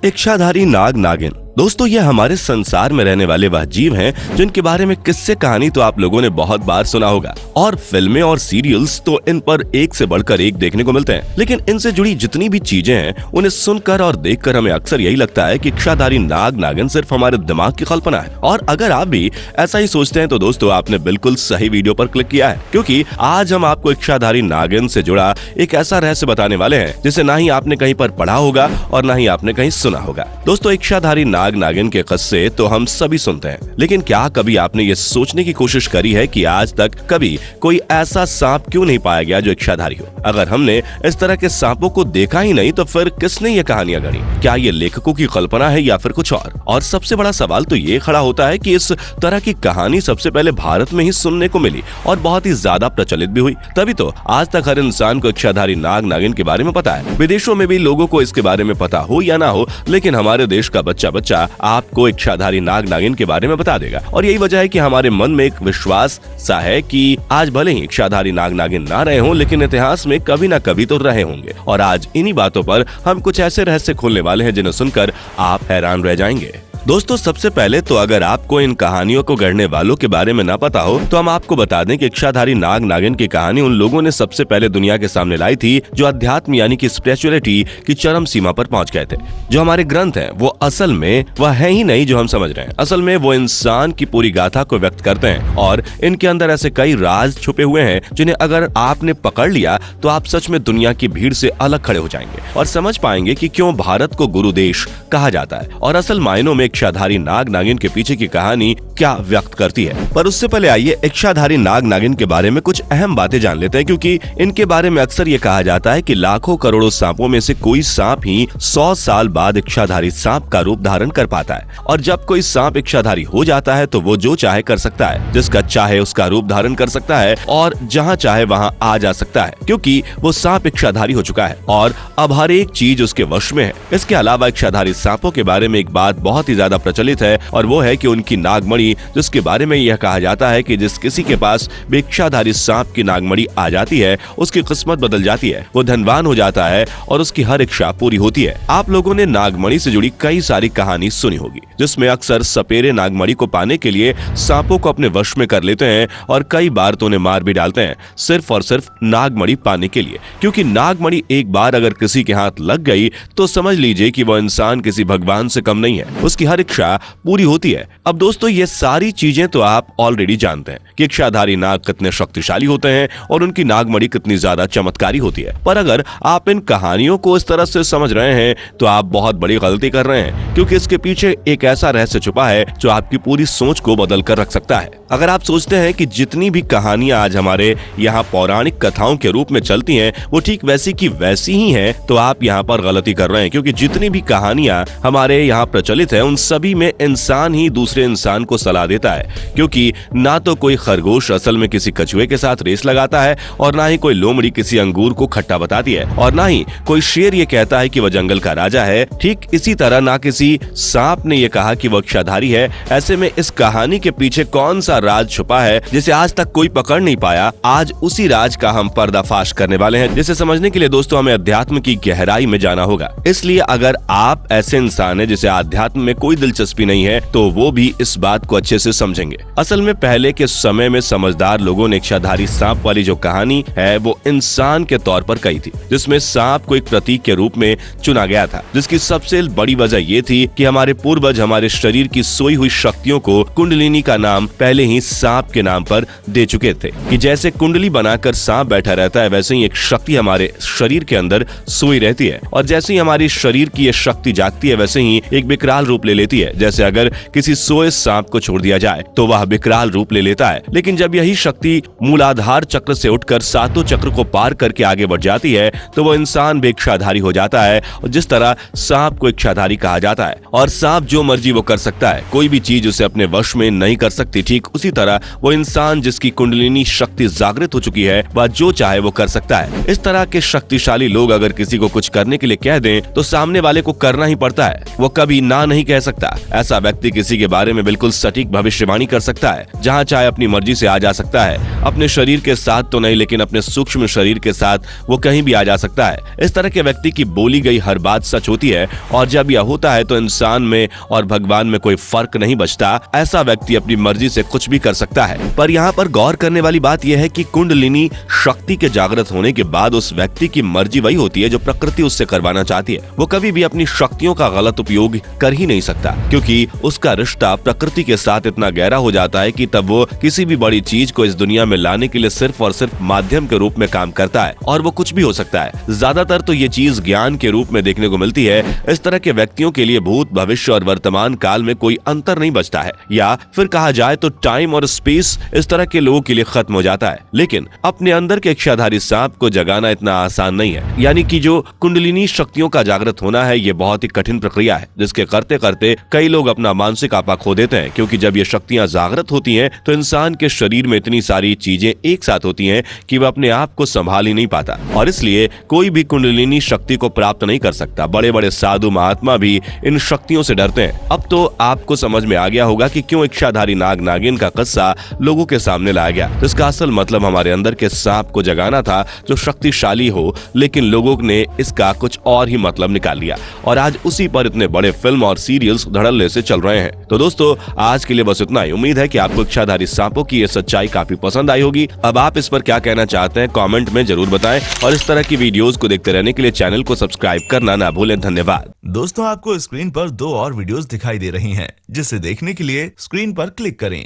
इच्छाधारी नाग नागिन। दोस्तों, ये हमारे संसार में रहने वाले वह जीव हैं जिनके बारे में किस्से कहानी तो आप लोगों ने बहुत बार सुना होगा और फिल्में और सीरियल्स तो इन पर एक से बढ़कर एक देखने को मिलते हैं। लेकिन इनसे जुड़ी जितनी भी चीजें हैं उन्हें सुनकर और देखकर हमें अक्सर यही लगता है कि इच्छाधारी नाग नागिन सिर्फ हमारे दिमाग की कल्पना है। और अगर आप भी ऐसा ही सोचते हैं तो दोस्तों आपने बिल्कुल सही वीडियो पर क्लिक किया है, क्योंकि आज हम आपको इच्छाधारी नागिन से जुड़ा एक ऐसा रहस्य बताने वाले हैं जिसे ना ही आपने कहीं पर पढ़ा होगा और ना ही आपने कहीं सुना होगा। दोस्तों, इच्छाधारी नागिन के किस्से तो हम सभी सुनते हैं, लेकिन क्या कभी आपने ये सोचने की कोशिश करी है कि आज तक कभी कोई ऐसा सांप क्यों नहीं पाया गया जो इच्छाधारी हो? अगर हमने इस तरह के सांपों को देखा ही नहीं तो फिर किसने ये कहानियां गढ़ी? क्या ये लेखकों की कल्पना है या फिर कुछ और सबसे बड़ा सवाल तो ये खड़ा होता है कि इस तरह की कहानी सबसे पहले भारत में ही सुनने को मिली और बहुत ही ज्यादा प्रचलित भी हुई। तभी तो आज तक हर इंसान को इच्छाधारी नाग नागिन के बारे में पता है। विदेशों में भी लोगों को इसके बारे में पता हो या ना हो, लेकिन हमारे देश का बच्चा आपको इच्छाधारी नाग नागिन के बारे में बता देगा। और यही वजह है कि हमारे मन में एक विश्वास सा है कि आज भले ही इच्छाधारी नाग नागिन ना रहे हों, लेकिन इतिहास में कभी ना कभी तो रहे होंगे। और आज इन्हीं बातों पर हम कुछ ऐसे रहस्य खोलने वाले हैं जिन्हें सुनकर आप हैरान रह जाएंगे। दोस्तों, सबसे पहले तो अगर आपको इन कहानियों को गढ़ने वालों के बारे में ना पता हो तो हम आपको बता दें कि इच्छाधारी नाग नागिन की कहानी उन लोगों ने सबसे पहले दुनिया के सामने लाई थी जो अध्यात्म यानी कि स्पिरिचुअलिटी की चरम सीमा पर पहुंच गए थे। जो हमारे ग्रंथ हैं वो असल में वह है ही नहीं जो हम समझ रहे हैं। असल में वो इंसान की पूरी गाथा को व्यक्त करते हैं और इनके अंदर ऐसे कई राज छुपे हुए हैं जिन्हें अगर आपने पकड़ लिया तो आप सच में दुनिया की भीड़ से अलग खड़े हो जाएंगे और समझ पाएंगे कि क्यों भारत को गुरु देश कहा जाता है और असल मायनों में इच्छाधारी नाग नागिन के पीछे की कहानी क्या व्यक्त करती है। पर उससे पहले आइए इच्छाधारी नाग नागिन के बारे में कुछ अहम बातें जान लेते हैं, क्योंकि इनके बारे में अक्सर ये कहा जाता है कि लाखों करोड़ों सांपों में से कोई सांप ही 100 साल बाद इच्छाधारी सांप का रूप धारण कर पाता है। और जब कोई सांप इच्छाधारी हो जाता है तो वो जो चाहे कर सकता है, जिसका चाहे उसका रूप धारण कर सकता है और जहाँ चाहे वहाँ आ जा सकता है, क्योंकि वो सांप इच्छाधारी हो चुका है और अब हर एक चीज उसके वश में है। इसके अलावा इच्छाधारी सांपों के बारे में एक बात बहुत ही ज्यादा प्रचलित है और वो है कि उनकी नागमणि, जिसके बारे में यह कहा जाता है कि जिस किसी के पास इच्छाधारी सांप की नागमणि आ जाती है उसकी किस्मत बदल जाती है, वो धनवान हो जाता है और उसकी हर इच्छा पूरी होती है। आप लोगों ने नागमणि से जुड़ी कई सारी कहानी सुनी होगी, जिसमें अक्सर सपेरे नागमणि को पाने के लिए सांपों को अपने वश में कर लेते हैं और कई बार तो उन्हें मार भी डालते हैं, सिर्फ और सिर्फ नागमणि पाने के लिए। क्योंकि नागमणि एक बार अगर किसी के हाथ लग गई तो समझ लीजिए कि वो इंसान किसी भगवान से कम नहीं है, उसकी हर इच्छा पूरी होती है। अब दोस्तों, ये सारी चीजें तो आप ऑलरेडी जानते हैं कि इच्छाधारी नाग कितने शक्तिशाली होते हैं और उनकी नागमणि कितनी ज्यादा चमत्कारी होती है। पर अगर आप इन कहानियों को इस तरह से समझ रहे हैं तो आप बहुत बड़ी गलती कर रहे हैं, क्योंकि इसके पीछे एक ऐसा रहस्य छुपा है जो आपकी पूरी सोच को बदल कर रख सकता है। अगर आप सोचते हैं कि जितनी भी कहानियां आज हमारे यहाँ पौराणिक कथाओं के रूप में चलती हैं वो ठीक वैसी की वैसी ही हैं, तो आप यहाँ पर गलती कर रहे हैं। क्योंकि जितनी भी कहानियां हमारे यहाँ प्रचलित है उन सभी में इंसान ही दूसरे इंसान को सलाह देता है, क्योंकि ना तो कोई खरगोश असल में किसी कछुए के साथ रेस लगाता है और ना ही कोई लोमड़ी किसी अंगूर को खट्टा बताती है और ना ही कोई शेर ये कहता है कि वह जंगल का राजा है। ठीक इसी तरह ना किसी सांप ने ये कहा कि वह इच्छाधारी है। ऐसे में इस कहानी के पीछे कौन सा राज छुपा है जिसे आज तक कोई पकड़ नहीं पाया, आज उसी राज का हम पर्दाफाश करने वाले हैं, जिसे समझने के लिए दोस्तों हमें अध्यात्म की गहराई में जाना होगा। इसलिए अगर आप ऐसे इंसान हैं जिसे अध्यात्म में कोई दिलचस्पी नहीं है तो वो भी इस बात को अच्छे से समझेंगे। असल में पहले के समय में समझदार लोगों ने इच्छाधारी सांप वाली जो कहानी है वो इंसान के तौर पर कही थी, जिसमें सांप को एक प्रतीक के रूप में चुना गया था, जिसकी सबसे बड़ी वजह ये थी कि हमारे पूर्वज हमारे शरीर की सोई हुई शक्तियों को कुंडलिनी का नाम पहले ही सांप के नाम पर दे चुके थे। कि जैसे कुंडली बनाकर सांप बैठा रहता है वैसे ही एक शक्ति हमारे शरीर के अंदर सोई रहती है और जैसे ही हमारी शरीर की ये शक्ति जागती है वैसे ही एक विकराल रूप ले लेती है। जैसे अगर किसी सोए सांप को छोड़ दिया जाए तो वह विकराल रूप ले लेता है, लेकिन जब यही शक्ति मूलाधार चक्र से उठकर सातों चक्र को पार करके आगे बढ़ जाती है तो वो इंसान भी इच्छाधारी हो जाता है। और जिस तरह सांप को इच्छाधारी कहा जाता है और सांप जो मर्जी वो कर सकता है, कोई भी चीज उसे अपने वश में नहीं कर सकती, ठीक उसी तरह वो इंसान जिसकी कुंडलिनी शक्ति जागृत हो चुकी है वह जो चाहे वो कर सकता है। इस तरह के शक्तिशाली लोग अगर किसी को कुछ करने के लिए कह दें तो सामने वाले को करना ही पड़ता है, वो कभी ना नहीं कह सकता। ऐसा व्यक्ति किसी के बारे में बिल्कुल सटीक भविष्यवाणी कर सकता है, जहाँ चाहे अपनी मर्जी से आ जा सकता है। अपने शरीर के साथ तो नहीं, लेकिन अपने सूक्ष्म शरीर के साथ वो कहीं भी आ जा सकता है। इस तरह के व्यक्ति की बोली गई हर बात सच होती है, और जब यह होता है तो इंसान में और भगवान में कोई फर्क नहीं बचता। ऐसा व्यक्ति अपनी मर्जी से कुछ भी कर सकता है। पर यहाँ पर गौर करने वाली बात यह है कि कुंडलिनी शक्ति के जागृत होने के बाद उस व्यक्ति की मर्जी वही होती है जो प्रकृति उससे करवाना चाहती है। वो कभी भी अपनी शक्तियों का गलत उपयोग कर ही नहीं सकता, क्योंकि उसका रिश्ता प्रकृति के साथ इतना गहरा हो जाता है कि तब वो किसी भी बड़ी चीज को इस दुनिया में लाने के लिए सिर्फ और सिर्फ माध्यम के रूप में काम करता है, और वो कुछ भी हो सकता है। ज्यादातर तो ये चीज ज्ञान के रूप में देखने को मिलती है। इस तरह के व्यक्तियों के लिए भूत, भविष्य और वर्तमान काल में कोई अंतर नहीं बचता है, या फिर कहा जाए तो टाइम और स्पेस इस तरह के लोगों के लिए खत्म हो जाता है। लेकिन अपने अंदर के इच्छाधारी सांप को जगाना इतना आसान नहीं है। यानी कि जो कुंडलिनी शक्तियों का जागृत होना है, ये बहुत ही कठिन प्रक्रिया है, जिसके करते करते कई लोग अपना मानसिक आपा खो देते हैं। क्योंकि जब ये शक्तियां जागृत होती हैं तो इंसान के शरीर में इतनी सारी चीजें एक साथ होती हैं कि वह अपने आप को संभाल ही नहीं पाता, और इसलिए कोई भी कुंडलिनी शक्ति को प्राप्त नहीं कर सकता। बड़े बड़े साधु महात्मा भी इन शक्तियों से डरते हैं। अब तो आपको समझ में आ गया होगा कि क्यों इच्छाधारी नाग नागिन का किस्सा लोगों के सामने लाया गया। तो इसका असल मतलब हमारे अंदर के सांप को जगाना था, जो शक्तिशाली हो, लेकिन लोगों ने इसका कुछ और ही मतलब निकाल लिया, और आज उसी पर इतने बड़े फिल्म और सीरियल्स धड़ल्ले से चल रहे हैं। तो दोस्तों, आज के लिए बस इतना ही। उम्मीद है कि आपको इच्छाधारी सांपों की ये सच्चाई काफी पसंद आई होगी। अब आप इस पर क्या कहना चाहते हैं कमेंट में जरूर बताएं, और इस तरह की वीडियोस को देखते रहने के लिए चैनल को सब्सक्राइब करना ना भूलें। धन्यवाद। दोस्तों, आपको स्क्रीन पर 2 और वीडियोस दिखाई दे रही हैं, जिसे देखने के लिए स्क्रीन पर क्लिक करें।